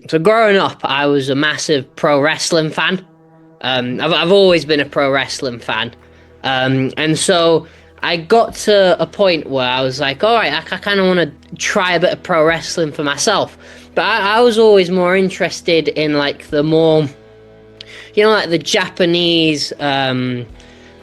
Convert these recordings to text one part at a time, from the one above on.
So growing up, I was a massive pro wrestling fan. I've always been a pro wrestling fan. And so I got to a point where I was like, all right, I kind of want to try a bit of pro wrestling for myself. But I was always more interested in like the more, like the Japanese,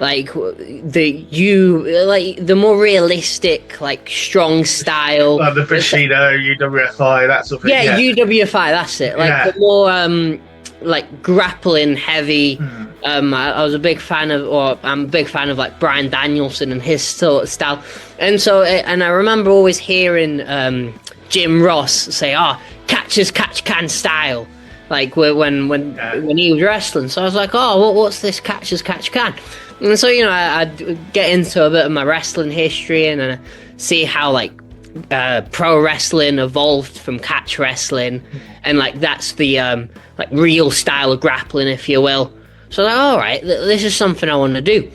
like the more realistic, like strong style. Like the Bushido, UWFI, that sort of thing. Yeah, UWFI, that's it. Like the more like grappling heavy. I was a big fan of, or I'm a big fan of like Bryan Danielson and his sort of style. And so, and I remember always hearing Jim Ross say, "Oh, catch can style," like when he was wrestling. So I was like, "Oh, what's this catch can?" And so I'd get into a bit of my wrestling history and see how like pro wrestling evolved from catch wrestling, and like that's the like real style of grappling, if you will. So like, all right, this is something I want to do.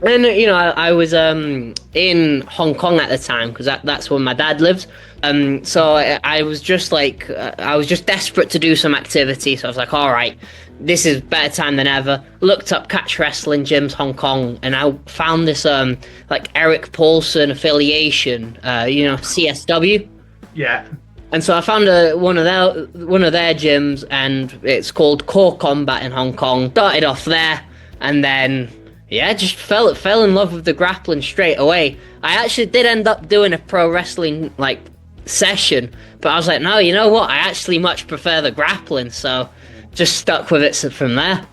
And I was in Hong Kong at the time because that's where my dad lives. So I was just like I was just desperate to do some activity. So I was like, all right, this is better time than ever. Looked up catch wrestling gyms Hong Kong, and I found this like Eric Paulson affiliation, CSW. Yeah. And so I found one of their gyms, and it's called Core Combat in Hong Kong. Started off there, and then just fell in love with the grappling straight away. I actually did end up doing a pro wrestling like session, but I was like, no, you know what? I actually much prefer the grappling, so just stuck with it from there.